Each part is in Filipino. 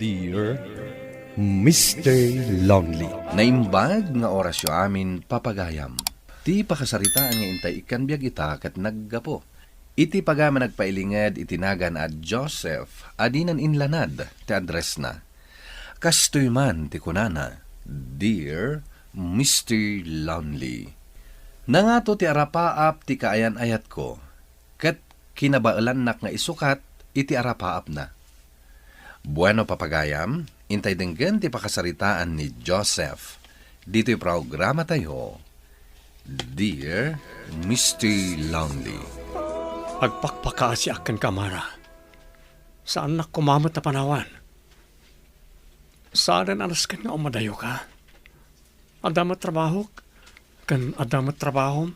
Dear Mr. Lonely. Naimbag nga orasyo amin papagayam. Ti pakasaritaan nga intay ikan biyag ita kat naggapo. Iti pagama nagpailingad itinagan at Joseph adinan inlanad ti address na. Kastoy man ti kunana, Dear Mr. Lonely. Nangato ti arapaap ti kaayan ayat ko, kat kinabaalan nak nga isukat iti arapaap na. Bueno papagayam, intay denggan ti pakasaritaan ni Joseph. Dito'y programa tayo, Dear Mr. Lonely. Agpakpakasi akan kamara. Saan na kumamot na panawan? Saan anas kan nga umadayo ka? Adamat trabaho? Kan adamat trabaho?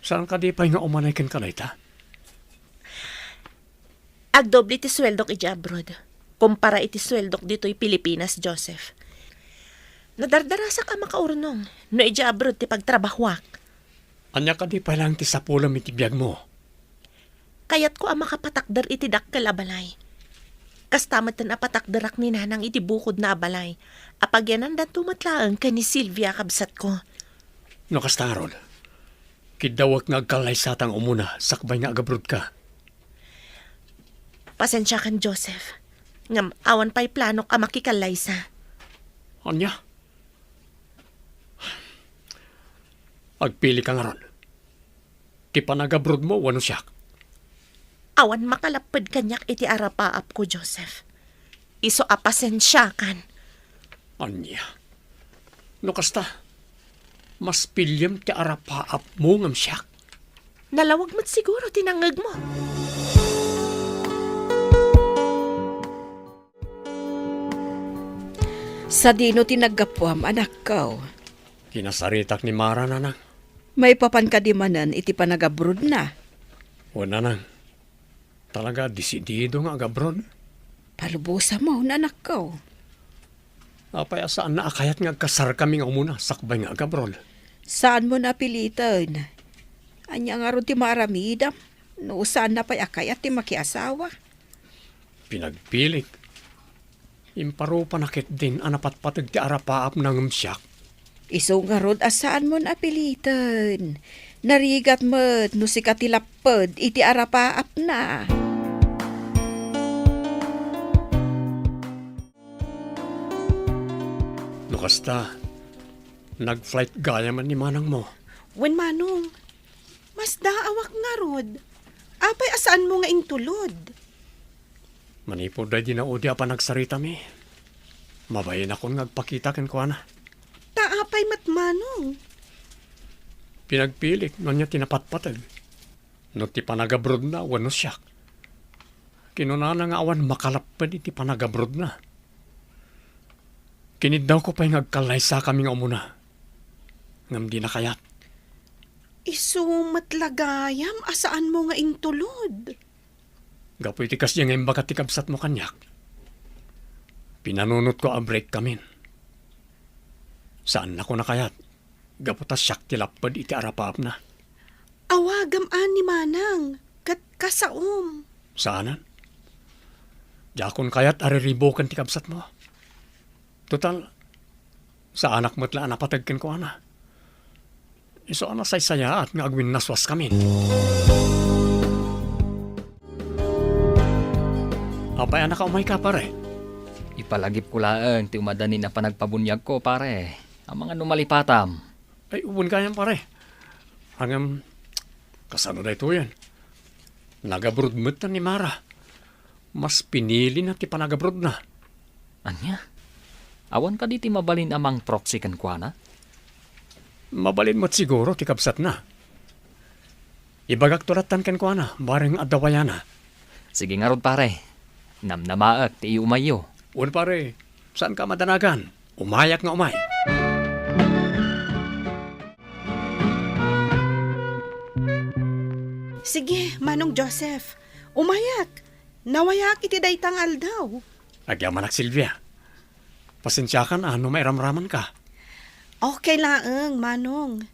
Saan ka di pa nga umanay kan kalayta? Agdoble iti sweldok iti abroad. Kumpara iti sweldok dito'y Pilipinas, Joseph. Nadardarasa ka makaurnong. No iti abroad ti pagtrabahwak. Anya ka di pa lang ti sapulam iti biyag mo. Kayat ko ang makapatakdar iti dakkel abalay. Kastamat na apatakdarak ni nanang iti bukod na abalay. Apagyanan dan tumatlaan ka ni Sylvia kabsat ko. No kastarol, kidawak nga agkalay satang umuna, sakbay nga agabrod ka. Pasensya kan, Joseph. Ngam, awan pa'y plano ka makikalay sa. Anya? Agpili ka nga ron. Ti panagabrod mo, wano siyak. Awan makalapad kanyak iti arapaap ko, Joseph. Iso apasensya kan. Anya? No kasta, mas pilyam ti arapaap mo ngam siyak. Nalawag mo't siguro tinangag mo. Sa dino tinaggapuam anak ko. Kinasaritak ni Mara nanang. May papan ka di manan iti panagabrod na. O nanang, talaga disidido nga agabrod. Palubusa mo anak ko. Apaya saan na akayat nga agkasar kami nga umuna, sakbay nga agabrod. Saan mo napilitan? Anya nga ron ti maramidam. No saan na pa'y akayat ti makiasawa. Pinagpilik. Imparo panakit din anapatpatag ti arapaap ng siyak. Iso nga ron asaan mo napilitan. Narigat mo no si katilapad iti arapaap na. Nukasta, nag-flight gaya man ni manang mo. Wen manong, mas daawak nga rod. Apay asaan mo nga intulod? Manipod day di na udi apa nagsarita mi. Mabayin akong nagpakita ken ko na. Taapay matmanong. Pinagpilik no niya tinapatpatag. No ti panagabrod na wano siyak. Kinunana nga awan makalapad iti panagabrod na. Kinid daw ko pa'y ngagkalay sa kami nga umuna. Ngam di na kayat. Isu matlagayam asaan mo nga intulod? Gapoy ti kasya ngayon baka ti kabsat mo kanyak. Pinanunot ko a break kamin. Saan ako nakayat? Gaputas siyak ti lapad iti arapaap na. Awagam ani manang, kat kasaom. Saanan? Jakon kayat ariribokan ti kabsat mo. Total, sa anak mo't laan napatagkin ko ana. Iso ana say-saya at nga agwin naswas kami. Apay anak ka umay ka pare. Ipalagip ko laeng ti umadani na panagpabunyag ko pare. Ang mga numalipatam. Ay ubon ka yan pare. Hanggang kasano na ito yan. Nagabrod mo't na ni Mara. Mas pinili na ti panagabrod na. Anya? Awan ka di ti mabalin amang proxy kan kwa na? Mabalin mo't siguro ti kabsat na. Ibagak tulatan kan kwa na. Bareng adawayana. Sige nga rod pare. Namnamaak ti umayo. Un pare, saan ka madanagan? Umayak nga umay. Sige, manong Joseph, umayak. Nawayak iti daytang aldaw. Agyaman ak Silvia. Pasensya ka na, ano may ramraman ka. Okay laeng, manong.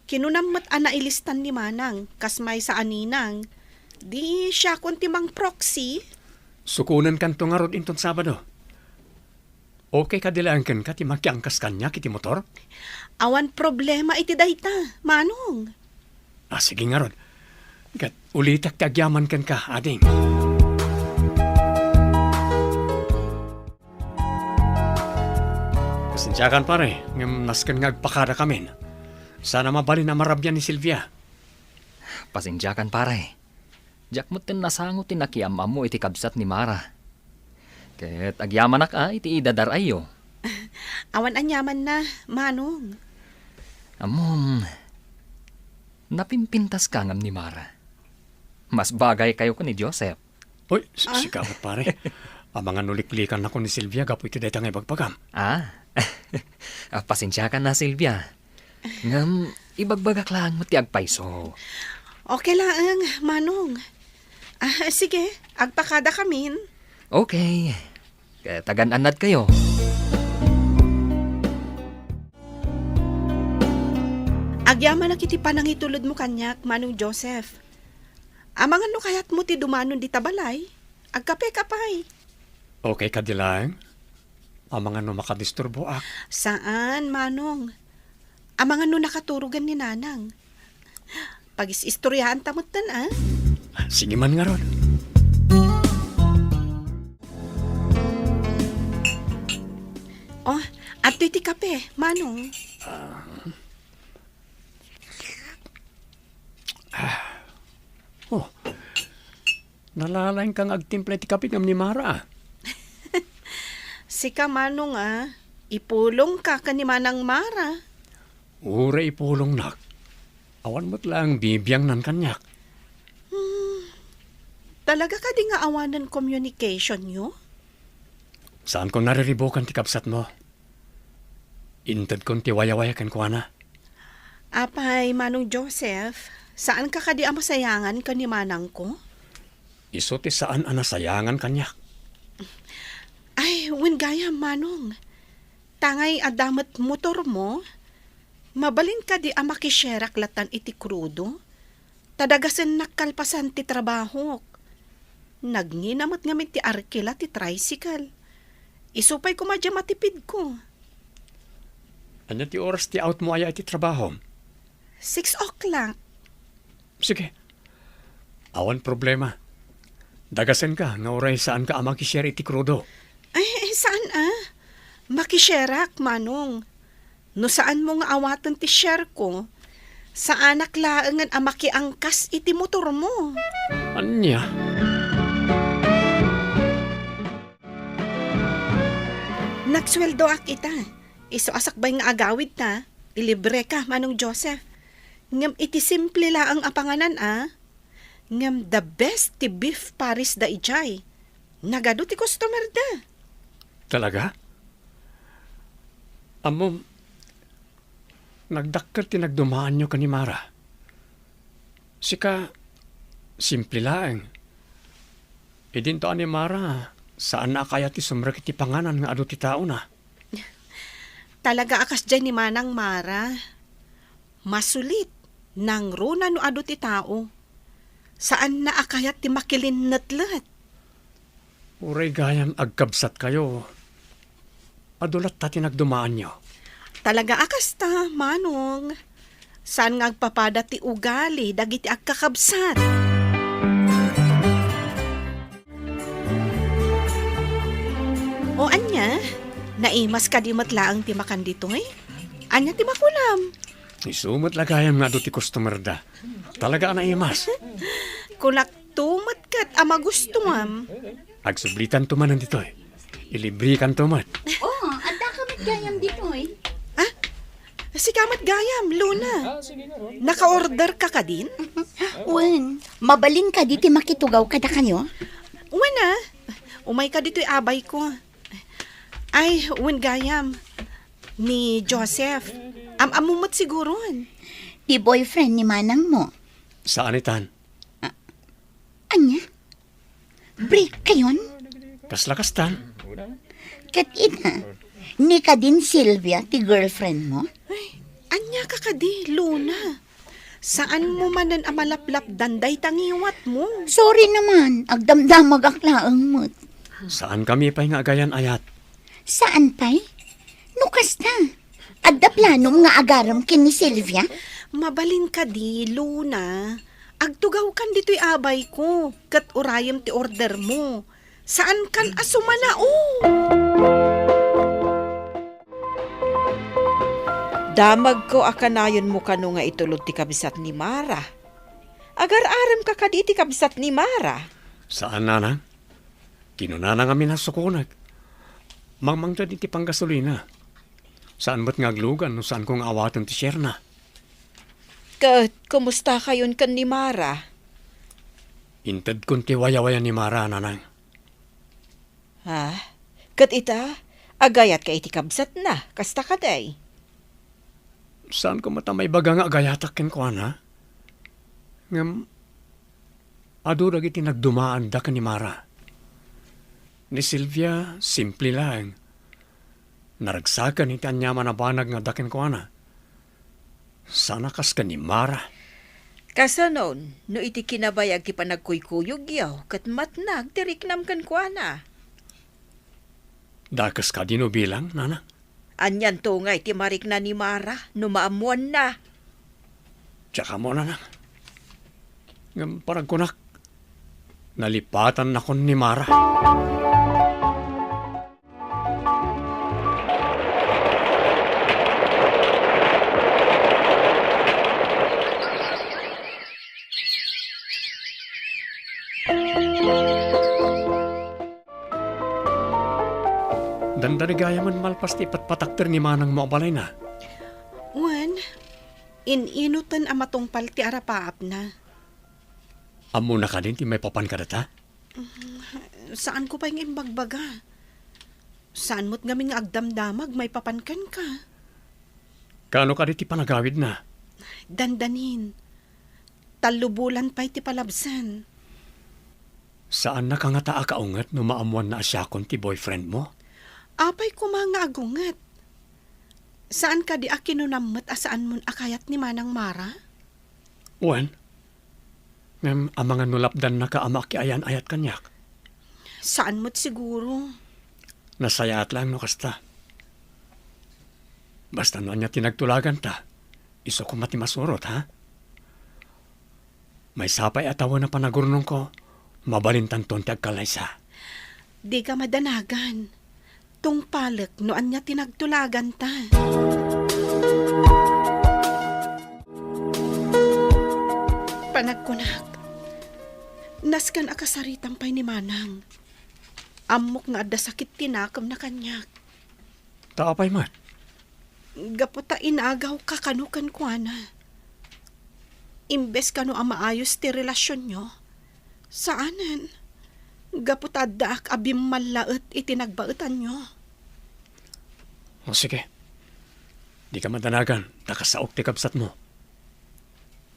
Kinunammat ana ilistan ni manang, kasmay sa aninang. Di siya kunti mang proxy. Sukunan kan to nga rod inton Sabado. Okay ka dilaan kan ka ti makiangkas kanya kiti motor? Awan problema iti dayta, manong. Sige nga rod. Kat ulitak kagyaman kan ka, ading. Pasensyakan pare, ngam nasken nga agpakada kamin. Sana mabalin na marabyan ni Silvia. Pasensyakan pare. Diyak mo tin nasangot tin nakiamam mo iti kabsat ni Mara. Ket agyaman iti idadarayo. Awan anyaman na, manong. Amom, napimpintas ka ngam ni Mara. Mas bagay kayo ko ni Joseph. Uy, sikawat pare. Amangan nuliklikan ako ni Silvia, gapo iti detang ibagpagam. Pasensyakan na Silvia. Ngam, ibagbagak lang mo ti agpaiso. Okay lang, manong. Sige, agpakada kamin. Okay. Tagan-anad kayo. Agyaman na kiti panangitulod mo kanyak, manong Joseph. Amangan no kayat mo ti dumanon di tabalay. Agkape-kapay. Okay ka dilang? Amangan no makadisturbo ak. Saan, manong? Amangan no nakaturugan ni nanang. Pag-istoryahan tamutan, Sige man nga ron. Oh, at iti kape, manong. Nalalain kang agtimpla ti kapit ngam ni Mara. Sika, manong, ipulong ka kanimanang Mara. Ura ipulong nak. Awan mo't lang bibiyang nan kanyak. Talaga ka di nga awanan communication nyo? Saan ko nariribukan ti kapsat mo? Intad kong ti waya-waya kan ko na. Apay, manong Joseph, saan ka kadi amasayangan kanimanang ko? Iso ti saan anasayangan kanyak. Ay, wen gaya, manong. Tangay adamat motor mo, mabalin ka di amakisyerak latan iti krudo, tadagasen nakkalpasan ti trabaho. Nagninamat ngamit ti arkila ti tricycle. Isupay ko madya matipid ko. Anya ti oras ti out mo aya iti trabaho? 6 o'clock. Sige. Awan problema. Dagasen ka, nga oray saan ka amakishare iti krudo. Ay, saan Makisyerak, manong. No saan mo nga awatan ti share ko, sa anak laangan amakiangkas iti motor mo. Anya? Nagsweldo ak ita. Iso asakbay nga agawid ta. Ilibre ka, manong Joseph. Ngam iti simple la ang apanganan Ngam the best ti beef paris da ijay. Nagado ti customer da. Talaga? Amom, nagdakkel ti nagdumaan nyo ka ni Mara. Sika, simple lang. Idinto ani Mara, saan na kaya ti sumrak iti panganan nga adu ti tao na? Talaga akas dyan ni Manang Mara. Masulit, nang runa no adu ti tao. Saan na akayat ti makilin natlat? Uray gayam agkabsat kayo. Adulat ta ti nagdumaan nyo. Talaga akas ta, manong. Saan nga agpapada ti ugali, dagiti agkakabsat? O anya, naimas ka di matlaang ti makan ditoy? Anya ti makulam? Isumot lagayam nga adu ti customer da. Talaga na imas. Kulak tumat kat ama gusto mam. Agsublitan tumanan ditoy. Ilibri kan tumat. Oh, anda kamit gayam dito eh. Si Kamat Gayam, Luna. Naka-order ka din? Wen, mabalin ka dito makitugaw kada kanyo? Wana, umay ka dito'y abay ko. Ay, wen Gayam, ni Joseph. Amumot siguro. Di boyfriend ni manang mo. Saan itan? Anya? Break kayon? Kaslakastan. Kat ina, ni ka din Sylvia, ti girlfriend mo? Anya ka kadi, Luna. Saan mo manan amalaplap danday tangiwat mo? Sorry naman, agdamdamag aklaang mo't. Saan kami pa'y nga agayan ayat? Saan pa'y? Nukas na. Adda planom nga agaram kini Silvia? Mabalin ka di, Luna. Agtugaw kan dito'y abay ko. Kat urayam ti order mo. Saan kan asumana, Damag ko akanayon mo kano nga itulod ti kabisat ni Mara. Agar-aram ka kadi ti kabisat ni Mara. Saan nanang? Kinunana nga minasukunag. Mangmangta di ti panggasolina. Saan ba't ngaglugan no saan kong awatan ti Sierna? Kat, kumusta kayon kan ni Mara? Inted kong ti waya-waya ni Mara, nanang. Ha? Kat ita, agayat ka iti kabsat na, kasta ka day. Saan ko matamay baga nga agayatak ken ko, ana? Ngam, adurag iti nagdumaan da ka ni Mara. Ni Silvia, simple lang. Naragsakan iti anyaman na banag nga daken ko, ana. Sana kas ka ni Mara. Kasanon, no iti kinabayag ti panagkuykuyog yaw, kat matnag tiriknam kan kuana. Dakas ka dino bilang, nana? Anyan to nga iti marik na ni Mara, no maamuan na. Tsaka mo, nana. Ngam parang kunak, nalipatan na kon ni Mara. Dandarigaya man malpas ti patpatakter ni manang mo balay na. Wan, ininutan amatungpal ti arapaap na. Amo na ka din ti may papan ka data? Saan ko pa yung imbagbaga? Saan mo't gaming agdamdamag may papankan ka? Kaano ka di ti panagawid na? Dandanin. Talubulan pa'y ti palabsan. Saan na ka nga taa kaungat no maamuan na asyakon ti boyfriend mo? Apay ko mga agungat. Saan ka di akinunamot asaan mon akayat ni Manang Mara? Wen, ngam amangan nulapdan na ka ama ki ayan ayat kanyak. Saan mo't siguro? Nasayaat lang no kasta. Basta no anya tinagtulagan ta, iso ko mati masurot, ha? May sapay atawa na panagurnong ko, mabalintan ton ti agkalaysa. Di ka madanagan. Tung palak no anya tinagtulagan ta. Panagkunak. Naskan akasaritang pay ni Manang. Amok nga adda sakit tinakam na kanyak. Taapay man. Gaputa inagaw ka kanukan ko ana. Imbes kano ang maayos ti relasyon nyo. Saanan? Gaputa adda ak abim malaet itinagbaetan nyo. O sige. Di ka madanagan, nakasaok ti kabsat mo.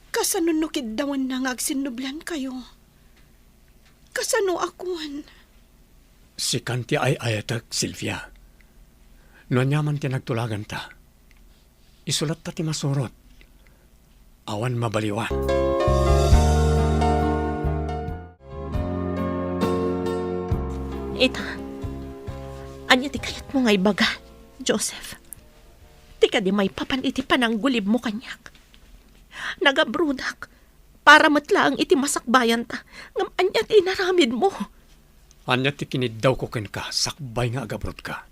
Kasanunukid dawan na nga agsinublan kayo. Kasano akuan? Si Kanti ay ayatak, Silvia. No anyaman ti nagtulagan ta. Isulat ta ti masurot. Awan mabaliwan. Ita, anya ti kayat mo nga ibaga, Joseph. Ti ka di may papan iti pananggulib mo kanyak. Nagabrudak, para matlaang iti masakbayan ta, ngam anya ti inaramid mo. Anya ti kinidaw ko ken ka, sakbay nga agabrod ka.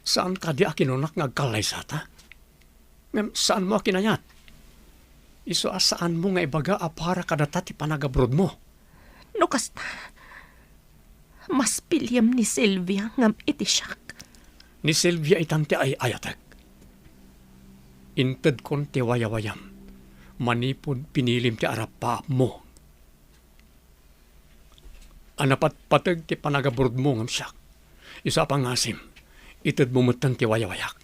Saan ka di akinunak nga agkalay sa ta? Ngam saan mo akinayat? Iso asaan mo nga ibaga apara kadata ti panagabrod mo? Nukas na, mas pilyam ni Sylvia ngam iti siyak. Ni Silvia itanti ay ayatek. Inted kon ti wayawayam. Manipod pinilim ti arapa mo. Anapat patag ti panagabrod mo ngam siyak. Isa pang asim, ited bumutan ti wayawayak.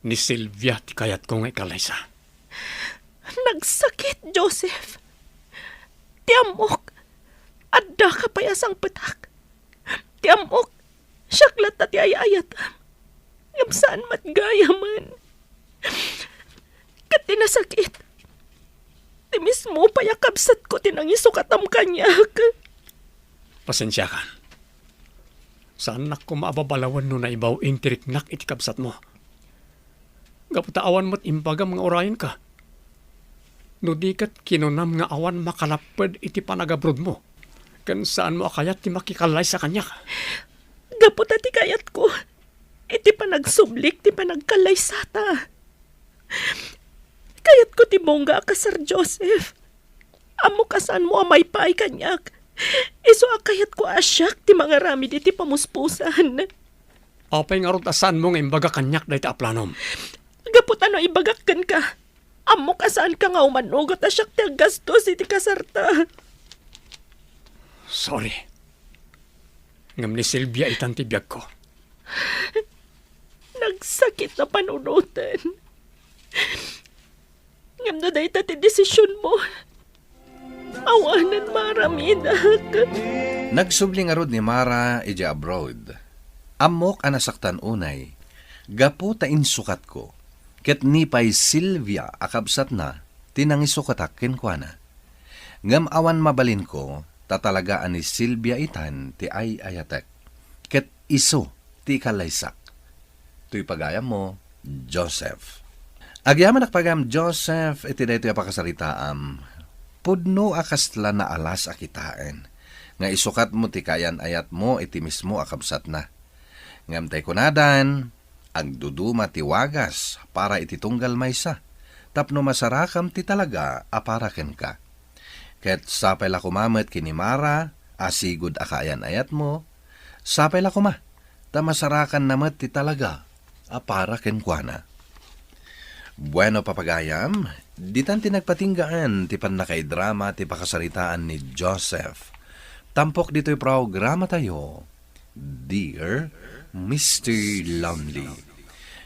Ni Silvia ti kayat ko nga ikalaysa. Nagsakit, Joseph. Tiamok, adda ka payasang petak. Tiamok, syaklat at ayayatan. Ngam saan matgaya man. Kat tinasakit. Ti mismo payakabsat ko tinangisukatam kanyak. Pasensya ka. Saan ko maababalawan no na ibaw intiriknak iti kabsat mo? Gaputaawan mo't imbaga mga orayon ka. No di kat kinunam nga awan makalapad iti panagabrod mo. Kan saan mo akayat ti makikalay sa kanya? Gaputa ti kayat ko. Iti panagsublik, ti panagkalay sata. Kayat ko ti bongga ka, Sir Joseph. Amo kasan mo amay paay kanyak. Iso akayat ko asyak ti mga rami di ti pamuspusan. Apay nga rod asan mo nga imbaga kanyak dahi ti aplanom. Gaputa no ibagakkan ka. Amo kasan ka nga umanugot asyak ti gastos iti kasarta. Sorry. Ngam ni Silvia itan ti biyag ko. Nagsakit na panunutan. Ngam na dahi ti desisyon mo. Awanan maramidak. Nagsubling arod ni Mara ija abroad. Amok anasaktan unay. Gapu ta insukat ko. Ket nipay Silvia akabsat na, tinangisukatak kenkwana. Ngam awan mabalin ko, tatalagaan ni Silvia itan ti ay ayatek. Ket iso ti kalaysak. Tuy pagayam mo, Joseph. Agyaman akpagam Joseph, iti daytoy apakasaritaam. Pudno akasla na alas akitain. Nga isukat mo ti kayan ayat mo, iti mismo akabsat na. Ngam tay kunadan, agduduma ti wagas para iti tunggal maysa. Tapno masarakam ti talaga aparaken ka. Ket sapay la kumamet kini Mara, asigod akayan ayat mo, sapay la kuma, ta masarakan namet ti talaga aparaken kuana. Bueno papagayam, ditan ti nagpatinggaan ti panakay drama ti pakasaritaan ni Joseph. Tampok dito'y programa tayo, Dear Mr. Lonely.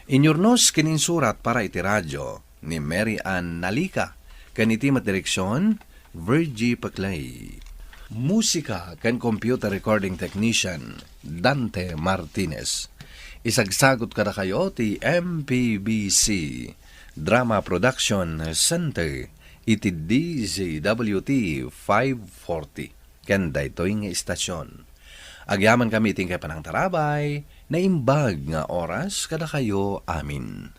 Inyornos kininsurat para iti radyo ni Mary Ann Nalika, kaniti matdireksyon, Virgie Paclay. Musika kan computer recording technician, Dante Martinez. Isagsagot kada kayo ti MPBC Drama Production Center iti DZWT 540. Kanda ito'y nga istasyon. Agyaman kami tingkay panang tarabay, na imbag nga oras kada kayo amin.